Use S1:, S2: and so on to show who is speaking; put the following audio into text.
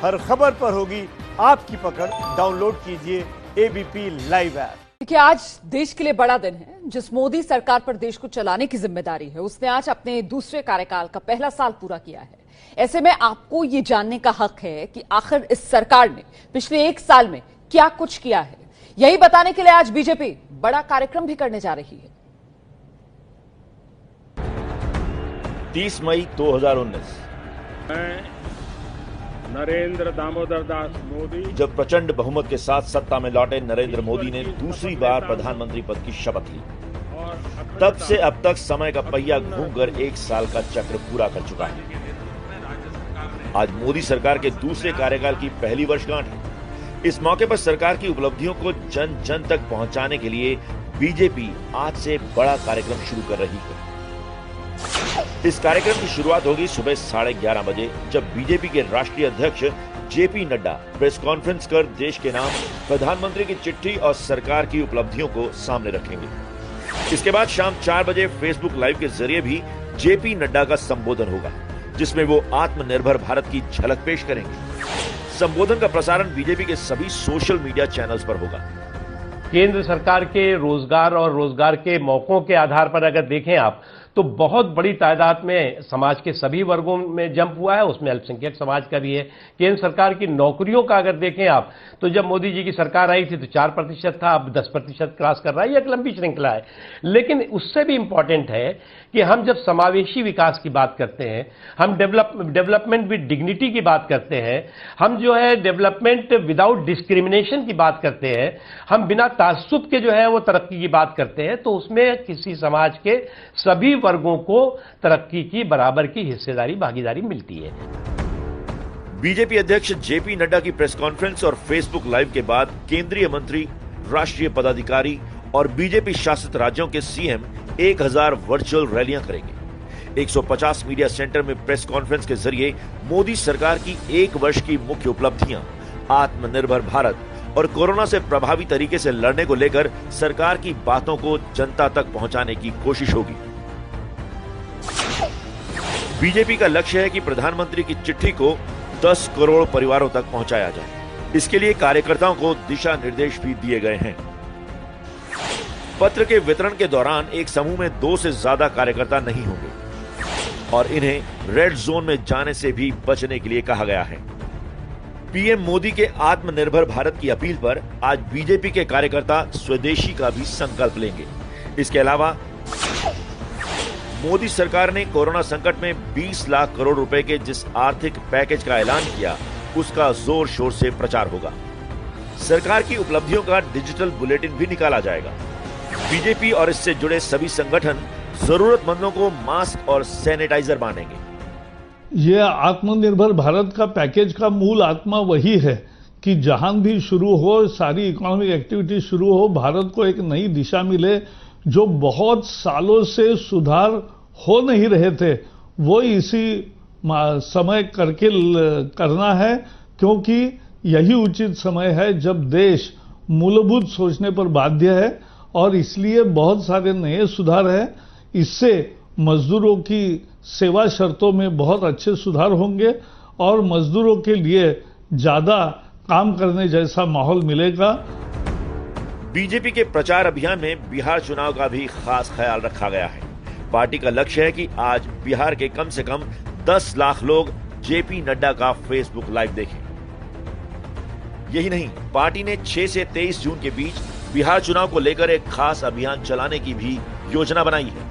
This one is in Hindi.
S1: हर खबर पर होगी आपकी पकड़। डाउनलोड कीजिए एबीपी लाइव ऐप।
S2: देखिए, आज देश के लिए बड़ा दिन है। जिस मोदी सरकार पर देश को चलाने की जिम्मेदारी है, उसने आज अपने दूसरे कार्यकाल का पहला साल पूरा किया है। ऐसे में आपको ये जानने का हक है कि आखिर इस सरकार ने पिछले एक साल में क्या कुछ किया है। यही बताने के लिए आज बीजेपी बड़ा कार्यक्रम भी करने जा रही है।
S3: 30 मई 2019
S4: नरेंद्र दामोदर दास मोदी
S3: जब प्रचंड बहुमत के साथ सत्ता में लौटे नरेंद्र मोदी ने दूसरी बार प्रधानमंत्री पद की शपथ ली। तब से अब तक समय का पहिया घूमकर एक साल का चक्र पूरा कर चुका है। आज मोदी सरकार के दूसरे कार्यकाल की पहली वर्षगांठ है। इस मौके पर सरकार की उपलब्धियों को जन जन तक पहुंचाने के लिए बीजेपी आज से बड़ा कार्यक्रम शुरू कर रही है। इस कार्यक्रम की शुरुआत होगी सुबह 11:30 बजे, जब बीजेपी के राष्ट्रीय अध्यक्ष जेपी नड्डा प्रेस कॉन्फ्रेंस कर देश के नाम प्रधानमंत्री की चिट्ठी और सरकार की उपलब्धियों को सामने रखेंगे। इसके बाद शाम 4 बजे फेसबुक लाइव के जरिए भी जेपी नड्डा का संबोधन होगा, जिसमें वो आत्मनिर्भर भारत की झलक पेश करेंगे। संबोधन का प्रसारण बीजेपी के सभी सोशल मीडिया चैनल्स पर होगा।
S4: केंद्र सरकार के रोजगार और रोजगार के मौकों के आधार पर अगर देखें आप, तो बहुत बड़ी तादाद में समाज के सभी वर्गों में जंप हुआ है। उसमें अल्पसंख्यक समाज का भी है। केंद्र सरकार की नौकरियों का अगर देखें आप, तो जब मोदी जी की सरकार आई थी तो 4% था, अब 10% क्रॉस कर रहा है। ये एक लंबी श्रृंखला है। लेकिन उससे भी इंपॉर्टेंट है कि हम जब समावेशी विकास की बात करते हैं, हम डेवलपमेंट विद डिग्निटी की बात करते हैं, हम जो है डेवलपमेंट विदाउट डिस्क्रिमिनेशन की बात करते हैं, हम बिना तासुब के जो है वो तरक्की की बात करते हैं, तो उसमें किसी समाज के सभी वर्गों को तरक्की की बराबर की हिस्सेदारी, भागीदारी मिलती है।
S3: बीजेपी अध्यक्ष जेपी नड्डा की प्रेस कॉन्फ्रेंस और फेसबुक लाइव के बाद केंद्रीय मंत्री, राष्ट्रीय पदाधिकारी और बीजेपी शासित राज्यों के सीएम 1000 वर्चुअल रैलियां करेंगे। 150 मीडिया सेंटर में प्रेस कॉन्फ्रेंस के जरिए मोदी सरकार की 1 वर्ष की मुख्य उपलब्धियां, आत्मनिर्भर भारत और कोरोना से प्रभावी तरीके से लड़ने को लेकर सरकार की बातों को जनता तक पहुंचाने की कोशिश होगी। बीजेपी का लक्ष्य है कि प्रधानमंत्री की चिट्ठी को 10 करोड़ परिवारों तक पहुंचाया जाए। इसके लिए कार्यकर्ताओं को दिशा निर्देश भी दिए गए हैं। पत्र के वितरण के दौरान एक समूह में 2 से ज्यादा कार्यकर्ता नहीं होंगे और इन्हें रेड जोन में जाने से भी बचने के लिए कहा गया है। पीएम मोदी के आत्मनिर्भर भारत की अपील पर आज बीजेपी के कार्यकर्ता स्वदेशी का भी संकल्प लेंगे। इसके अलावा मोदी सरकार ने कोरोना संकट में 20 लाख करोड़ रुपए के जिस आर्थिक पैकेज का ऐलान किया, उसका जोर शोर से प्रचार होगा। सरकार की उपलब्धियों का डिजिटल बुलेटिन भी निकाला जाएगा। बीजेपी और इससे जुड़े सभी संगठन जरूरतमंदों को मास्क और सैनिटाइजर बांटेंगे।
S5: ये आत्मनिर्भर भारत का पैकेज का मूल आत्मा वही है कि जहां भी शुरू हो, सारी इकोनॉमिक एक्टिविटी शुरू हो, भारत को एक नई दिशा मिले। जो बहुत सालों से सुधार हो नहीं रहे थे, वो इसी समय करना है, क्योंकि यही उचित समय है जब देश मूलभूत सोचने पर बाध्य है। और इसलिए बहुत सारे नए सुधार हैं। इससे मजदूरों की सेवा शर्तों में बहुत अच्छे सुधार होंगे और मजदूरों के लिए ज्यादा काम करने जैसा माहौल मिलेगा।
S3: बीजेपी के प्रचार अभियान में बिहार चुनाव का भी खास ख्याल रखा गया है। पार्टी का लक्ष्य है कि आज बिहार के कम से कम 10 लाख लोग जेपी नड्डा का फेसबुक लाइव देखें। यही नहीं, पार्टी ने 6 से 23 जून के बीच बिहार चुनाव को लेकर एक खास अभियान चलाने की भी योजना बनाई है।